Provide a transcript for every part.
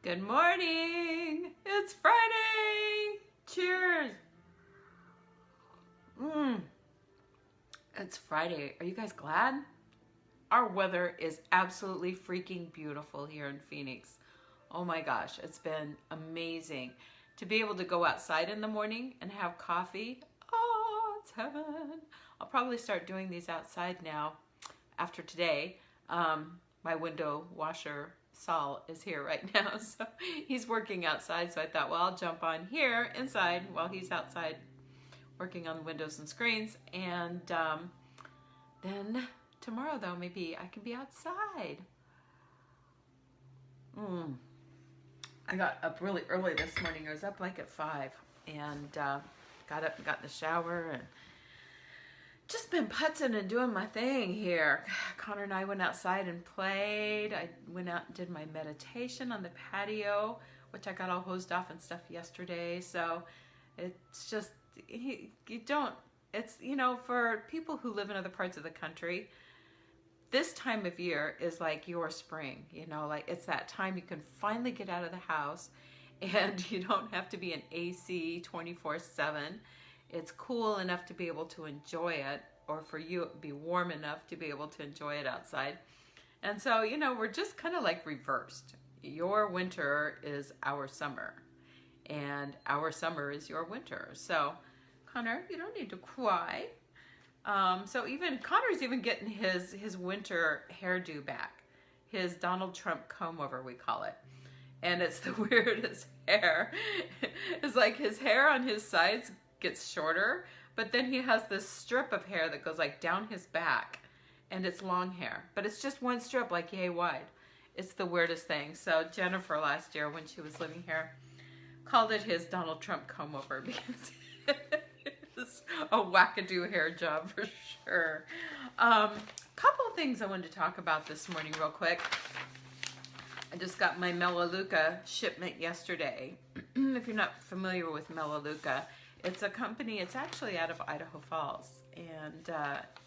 Good morning. It's Friday. Cheers. It's Friday. Are you guys glad? Our weather is absolutely freaking beautiful here in Phoenix. Oh my gosh, it's been amazing to be able to go outside in the morning and have coffee. Oh, it's heaven. I'll probably start doing these outside now after today. My window washer Saul is here right now, so he's working outside, so I thought, well, I'll jump on here inside while he's outside working on the windows and screens, and then tomorrow, though, maybe I can be outside. I got up really early this morning. I was up like at 5 and got up and got in the shower and just been putzing and doing my thing here. Connor and I went outside and played. I went out and did my meditation on the patio, which I got all hosed off and stuff yesterday. So it's just, for people who live in other parts of the country, this time of year is like your spring, like it's that time you can finally get out of the house and you don't have to be in AC 24/7. It's cool enough to be able to enjoy it, or for you it would be warm enough to be able to enjoy it outside. And so, we're just kind of like reversed. Your winter is our summer, and our summer is your winter. So, Connor, you don't need to cry. So even Connor's even getting his winter hairdo back, his Donald Trump comb over, we call it. And it's the weirdest hair. It's like his hair on his sides gets shorter, but then he has this strip of hair that goes like down his back, and it's long hair, but it's just one strip, like yay wide. It's the weirdest thing. So Jennifer last year, when she was living here, called it his Donald Trump comb over because it's a wackadoo hair job for sure. Couple of things I wanted to talk about this morning real quick. I just got my Melaleuca shipment yesterday. If you're not familiar with Melaleuca, it's a company, it's actually out of Idaho Falls, and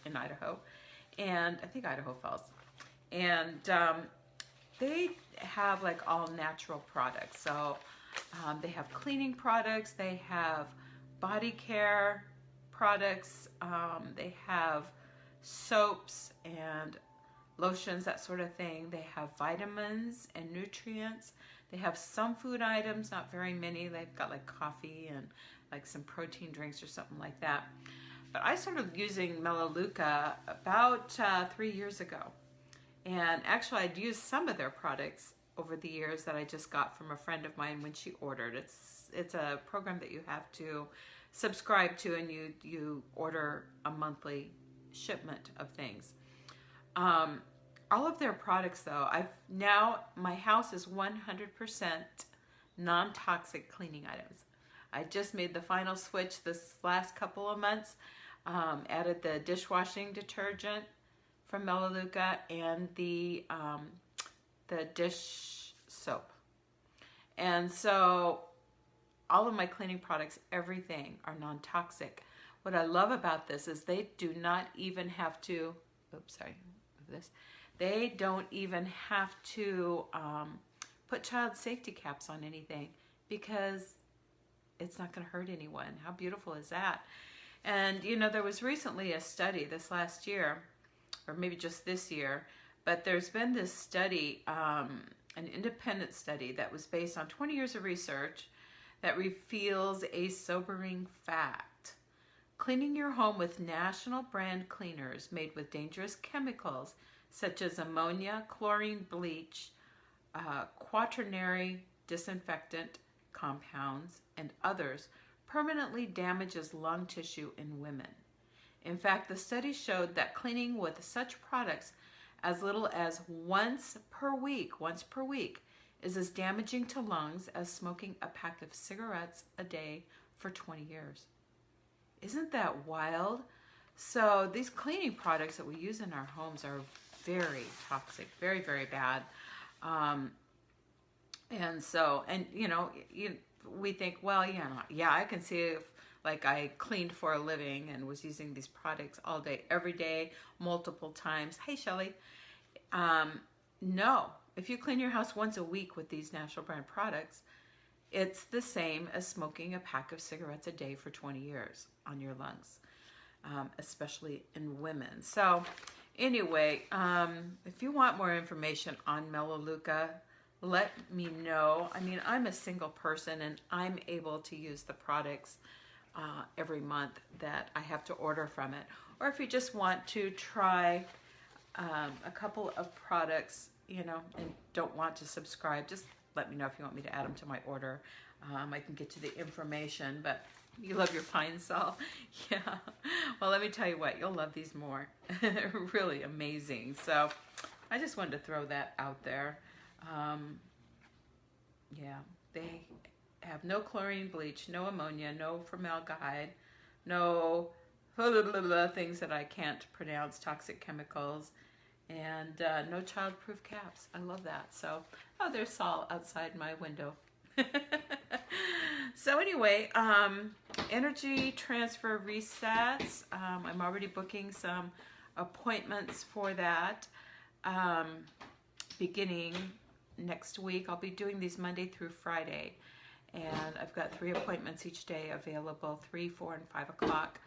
in Idaho, and I think Idaho Falls. And they have like all natural products. So they have cleaning products, they have body care products, they have soaps and lotions, that sort of thing. They have vitamins and nutrients. They have some food items, not very many. They've got like coffee and like some protein drinks or something like that. But I started using Melaleuca about 3 years ago. And actually I'd used some of their products over the years that I just got from a friend of mine when she ordered. It's a program that you have to subscribe to, and you order a monthly shipment of things. All of their products though, my house is 100% non-toxic cleaning items. I just made the final switch this last couple of months, added the dishwashing detergent from Melaleuca and the dish soap. And so all of my cleaning products, everything, are non-toxic. What I love about this is they do not even have to, they don't even have to put child safety caps on anything because it's not going to hurt anyone. How beautiful is that? And there was recently a study this last year, or maybe just this year, but there's been this study, an independent study that was based on 20 years of research that reveals a sobering fact. Cleaning your home with national brand cleaners made with dangerous chemicals such as ammonia, chlorine, bleach, quaternary disinfectant compounds, and others permanently damages lung tissue in women. In fact, the study showed that cleaning with such products as little as once per week, is as damaging to lungs as smoking a pack of cigarettes a day for 20 years. Isn't that wild? So these cleaning products that we use in our homes are very toxic, very, very bad. We think, well, I can see if like I cleaned for a living and was using these products all day, every day, multiple times. Hey, Shelly. No, if you clean your house once a week with these natural brand products, it's the same as smoking a pack of cigarettes a day for 20 years on your lungs, especially in women. So anyway, if you want more information on Melaleuca, let me know. I mean, I'm a single person and I'm able to use the products every month that I have to order from it. Or if you just want to try a couple of products, you know, and don't want to subscribe, just let me know if you want me to add them to my order. I can get you the information, but you love your pine sol. Yeah. Well, let me tell you what, you'll love these more. Really amazing. So I just wanted to throw that out there. Yeah, they have no chlorine bleach, no ammonia, no formaldehyde, no things that I can't pronounce, toxic chemicals, and no childproof caps. I love that. So, oh, there's Saul outside my window. So anyway, energy transfer resets. I'm already booking some appointments for that. Beginning next week, I'll be doing these Monday through Friday. And I've got 3 appointments each day available, 3, 4, and 5 o'clock.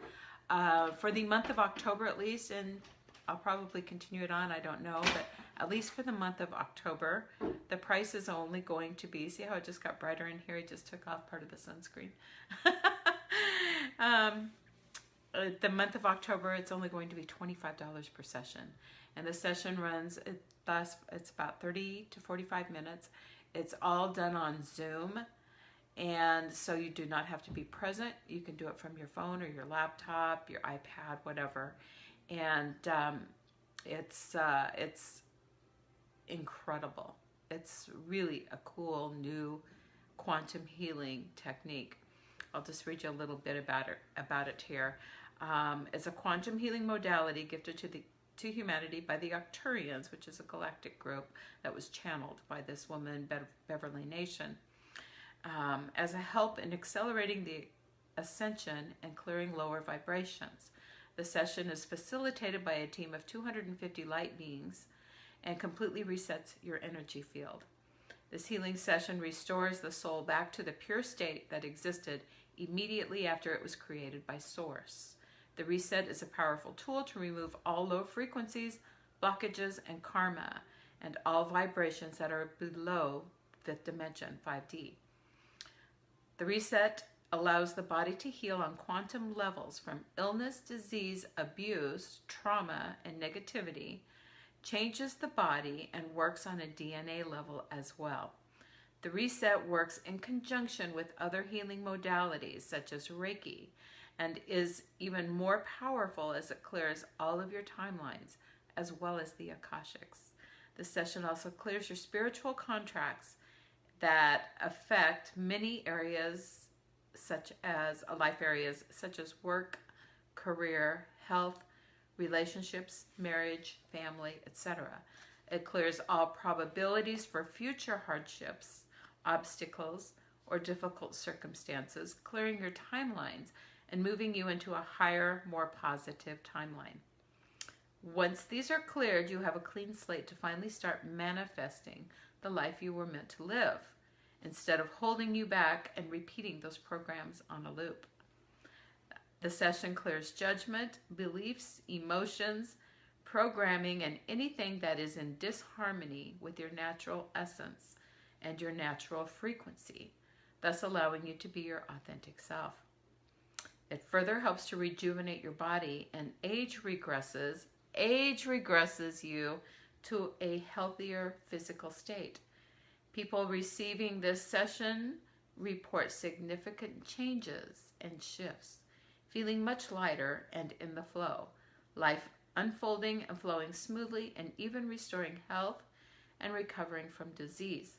For the month of October at least, and I'll probably continue it on, I don't know, but at least for the month of October, the price is only going to be, see how it just got brighter in here? I just took off part of the sunscreen. The month of October, it's only going to be $25 per session. And the session runs, it's about 30 to 45 minutes. It's all done on Zoom. And so you do not have to be present. You can do it from your phone or your laptop, your iPad, whatever. And it's incredible. It's really a cool new quantum healing technique. I'll just read you a little bit about it here. It's a quantum healing modality gifted to humanity by the Arcturians, which is a galactic group that was channeled by this woman, Beverly Nation. As a help in accelerating the ascension and clearing lower vibrations. The session is facilitated by a team of 250 light beings and completely resets your energy field. This healing session restores the soul back to the pure state that existed immediately after it was created by Source. The reset is a powerful tool to remove all low frequencies, blockages, and karma, and all vibrations that are below 5th dimension, 5D. The reset allows the body to heal on quantum levels from illness, disease, abuse, trauma, and negativity, changes the body, and works on a DNA level as well. The reset works in conjunction with other healing modalities such as Reiki and is even more powerful as it clears all of your timelines as well as the Akashics. The session also clears your spiritual contracts that affect many areas such as life areas such as work, career, health, relationships, marriage, family, etc. It clears all probabilities for future hardships, obstacles, or difficult circumstances, clearing your timelines and moving you into a higher, more positive timeline. Once these are cleared, you have a clean slate to finally start manifesting the life you were meant to live, instead of holding you back and repeating those programs on a loop. The session clears judgment, beliefs, emotions, programming, and anything that is in disharmony with your natural essence and your natural frequency, thus allowing you to be your authentic self. It further helps to rejuvenate your body, and age regresses you to a healthier physical state. People receiving this session report significant changes and shifts, feeling much lighter and in the flow, life unfolding and flowing smoothly, and even restoring health and recovering from disease.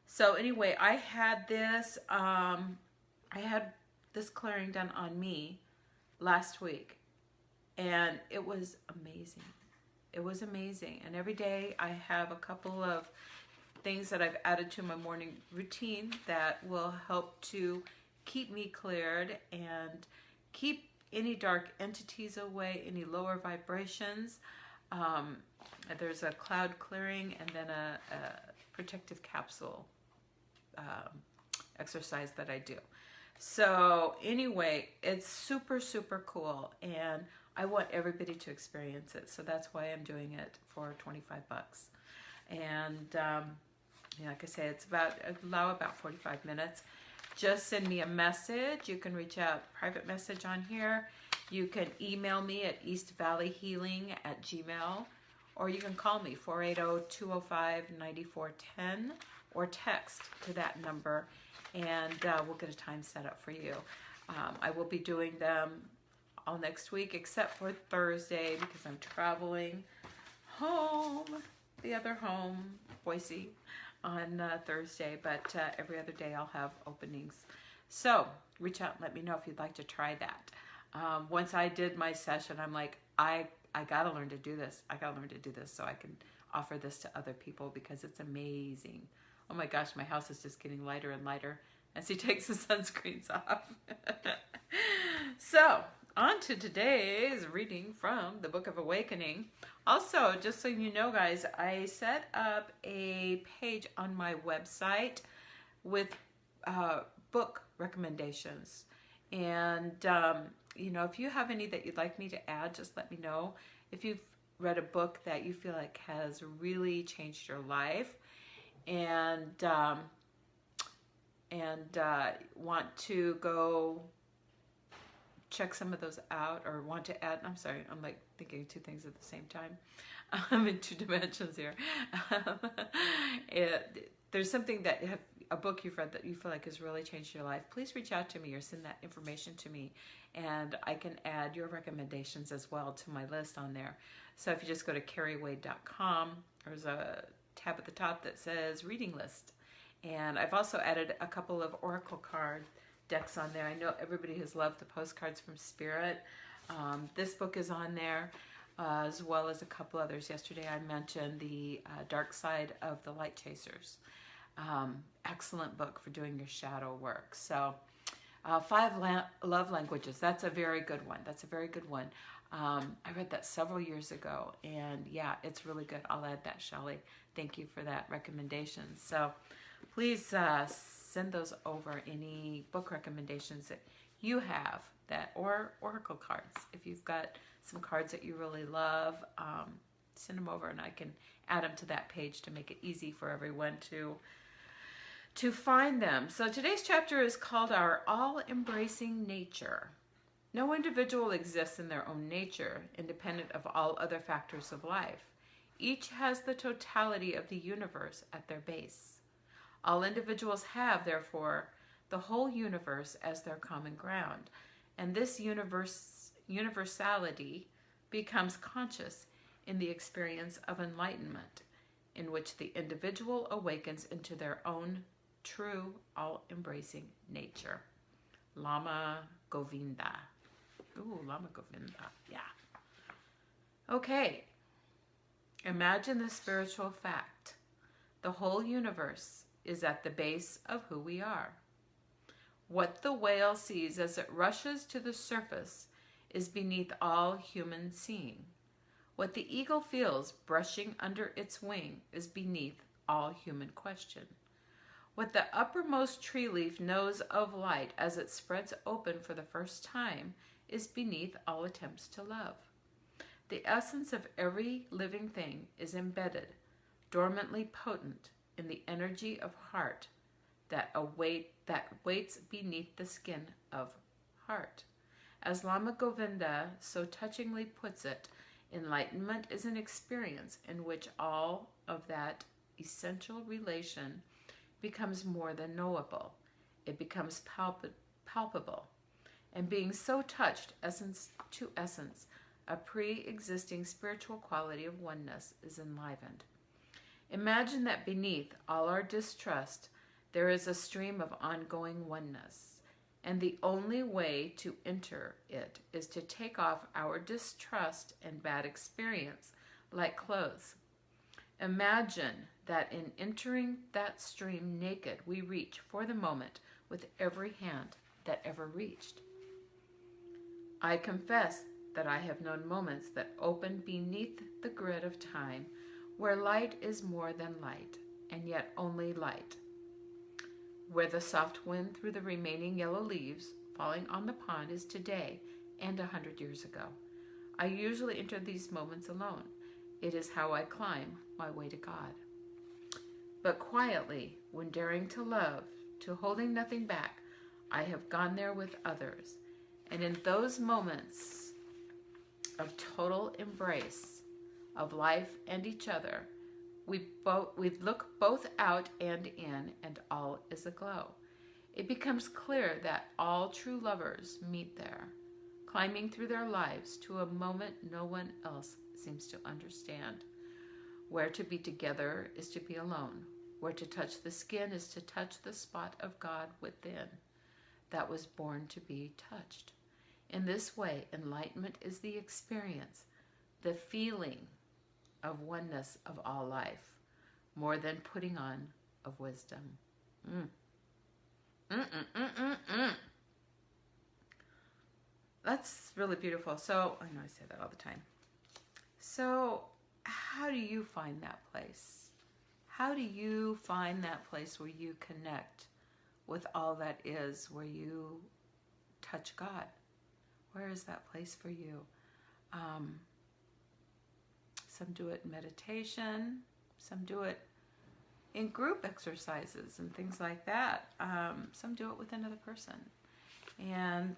So anyway, I had this clearing done on me last week, and it was amazing. It was amazing. And every day I have a couple of things that I've added to my morning routine that will help to keep me cleared and keep any dark entities away, any lower vibrations. There's a cloud clearing and then a protective capsule exercise that I do. So anyway, it's super, super cool, and I want everybody to experience it. So that's why I'm doing it for 25 bucks. And like I say, allow about 45 minutes. Just send me a message. You can reach out, private message on here. You can email me at eastvalleyhealing@gmail.com, or you can call me 480-205-9410 or text to that number, and we'll get a time set up for you. I will be doing them all next week except for Thursday because I'm traveling home, the other home, Boise, on Thursday, but every other day I'll have openings. So reach out and let me know if you'd like to try that. Once I did my session, I'm like, I gotta learn to do this. I gotta learn to do this so I can offer this to other people because it's amazing. Oh my gosh, my house is just getting lighter and lighter as he takes the sunscreens off. So, on to today's reading from the Book of Awakening. Also, just so you know, guys, I set up a page on my website with book recommendations. And, if you have any that you'd like me to add, just let me know. If you've read a book that you feel like has really changed your life and want to go check some of those out, or want to add, I'm sorry, I'm like thinking two things at the same time. I'm in two dimensions here. There's something a book you've read that you feel like has really changed your life, please reach out to me or send that information to me, and I can add your recommendations as well to my list on there. So if you just go to kerriwade.com, there's a tab at the top that says reading list. And I've also added a couple of oracle card decks on there. I know everybody has loved the postcards from Spirit. This book is on there, as well as a couple others. Yesterday I mentioned the Dark Side of the Light Chasers. Excellent book for doing your shadow work. So 5 Love Languages, that's a very good one. That's a very good one. I read that several years ago, and yeah, it's really good. I'll add that, Shelley. Thank you for that recommendation. So please send those over, any book recommendations that you have, or oracle cards. If you've got some cards that you really love, send them over and I can add them to that page to make it easy for everyone to find them. So today's chapter is called Our All-Embracing Nature. No individual exists in their own nature, independent of all other factors of life. Each has the totality of the universe at their base. All individuals have, therefore, the whole universe as their common ground, and this universality becomes conscious in the experience of enlightenment, in which the individual awakens into their own true, all-embracing nature. Lama Govinda. Ooh, Lama Govinda, yeah. Okay, imagine the spiritual fact. The whole universe is at the base of who we are. What the whale sees as it rushes to the surface is beneath all human seeing. What the eagle feels brushing under its wing is beneath all human question. What the uppermost tree leaf knows of light as it spreads open for the first time is beneath all attempts to love. The essence of every living thing is embedded, dormantly potent, in the energy of heart that waits beneath the skin of heart. As Lama Govinda so touchingly puts it, enlightenment is an experience in which all of that essential relation becomes more than knowable. It becomes palpable. And being so touched, essence to essence, a pre-existing spiritual quality of oneness is enlivened. Imagine that beneath all our distrust, there is a stream of ongoing oneness, and the only way to enter it is to take off our distrust and bad experience like clothes. Imagine that in entering that stream naked, we reach for the moment with every hand that ever reached. I confess that I have known moments that open beneath the grid of time, where light is more than light, and yet only light. Where the soft wind through the remaining yellow leaves falling on the pond is today and 100 years ago. I usually enter these moments alone. It is how I climb my way to God. But quietly, when daring to love, to holding nothing back, I have gone there with others. And in those moments of total embrace of life and each other, we look both out and in, and all is aglow. It becomes clear that all true lovers meet there, climbing through their lives to a moment no one else seems to understand. Where to be together is to be alone. Where to touch the skin is to touch the spot of God within that was born to be touched. In this way, enlightenment is the experience, the feeling of oneness of all life, more than putting on of wisdom. That's really beautiful. So, I know I say that all the time. So, how do you find that place? How do you find that place where you connect with all that is, where you touch God? Where is that place for you? Some do it in meditation. Some do it in group exercises and things like that. Some do it with another person. And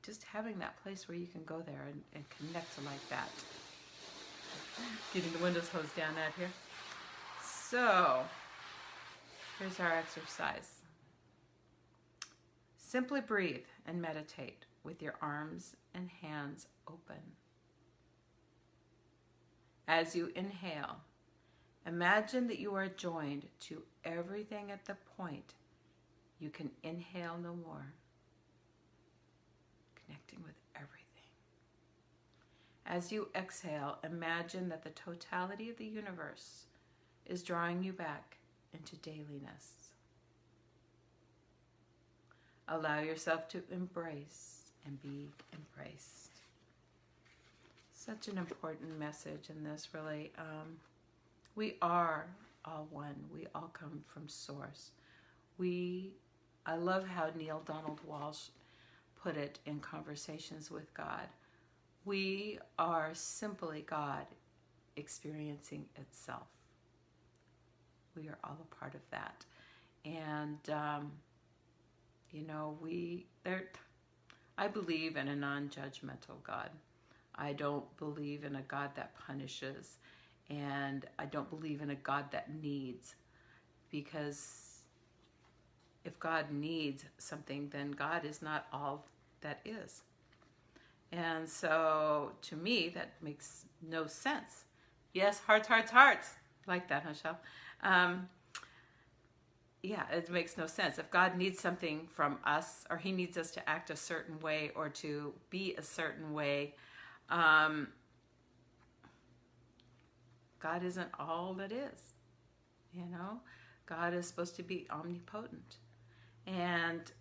just having that place where you can go there and connect like that. Getting the windows hosed down out here. So, here's our exercise. Simply breathe and meditate with your arms and hands open. As you inhale, imagine that you are joined to everything at the point you can inhale no more. Connecting with everything. As you exhale, imagine that the totality of the universe is drawing you back into dailiness. Allow yourself to embrace and be embraced. Such an important message in this, really. We are all one. We all come from Source. I love how Neil Donald Walsh put it in Conversations with God. We are simply God experiencing itself. We are all a part of that. And, I believe in a non-judgmental God. I don't believe in a God that punishes, and I don't believe in a God that needs, because if God needs something, then God is not all that is. And so, to me, that makes no sense. Yes, hearts, hearts, hearts. Like that, huh, Shel? Yeah, it makes no sense. If God needs something from us, or he needs us to act a certain way or to be a certain way, God isn't all that is. God is supposed to be omnipotent. And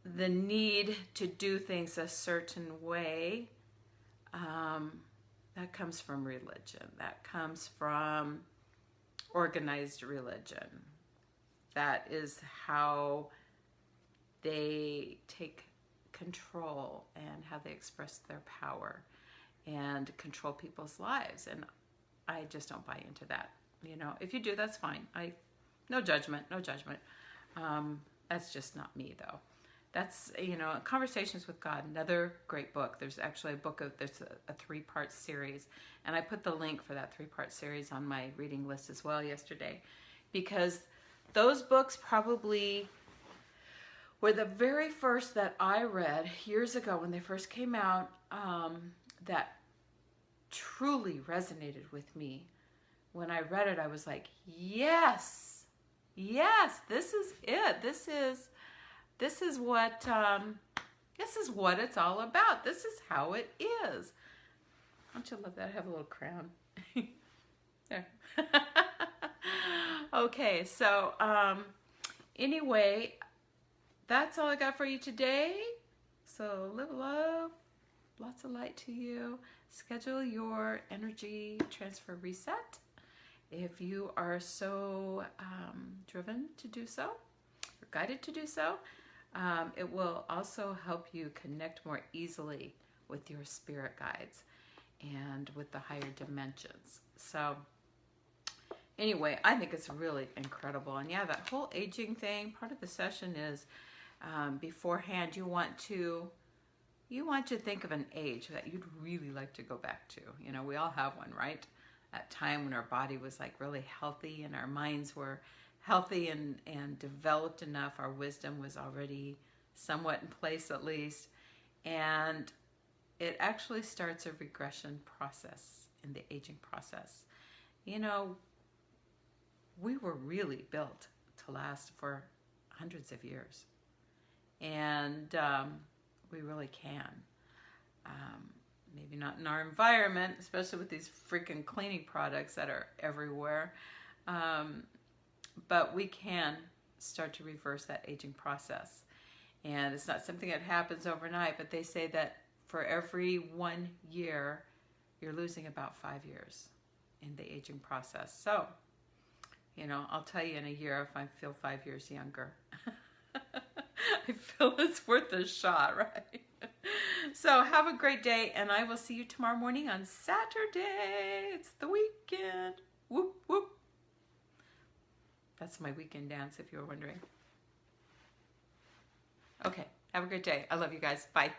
the need to do things a certain way, that comes from religion. That comes from organized religion. That is how they take control and how they express their power and control people's lives. And I just don't buy into that. If you do, that's fine. No judgment. That's just not me, though. That's, Conversations with God, another great book. There's actually there's a 3-part series. And I put the link for that 3-part series on my reading list as well yesterday. Because those books probably were the very first that I read years ago when they first came out, that truly resonated with me. When I read it, I was like, yes, this is it. This is what it's all about. This is how it is. Don't you love that? I have a little crown. There. Okay, so anyway, that's all I got for you today. So live love, lots of light to you. Schedule your energy transfer reset if you are so driven to do so, or guided to do so. It will also help you connect more easily with your spirit guides and with the higher dimensions. So anyway, I think it's really incredible. And yeah, that whole aging thing, part of the session is beforehand you want to think of an age that you'd really like to go back to. You know, we all have one, right? That time when our body was like really healthy and our minds were healthy and developed enough. Our wisdom was already somewhat in place at least. And it actually starts a regression process in the aging process. You know, we were really built to last for hundreds of years. And we really can. Maybe not in our environment, especially with these freaking cleaning products that are everywhere. But we can start to reverse that aging process. And it's not something that happens overnight, but they say that for every 1 year, you're losing about 5 years in the aging process. So, you know, I'll tell you in a year if I feel 5 years younger. I feel it's worth a shot, right? So have a great day, and I will see you tomorrow morning on Saturday. It's the weekend. Whoop, whoop. That's my weekend dance, if you were wondering. Okay, have a great day. I love you guys. Bye.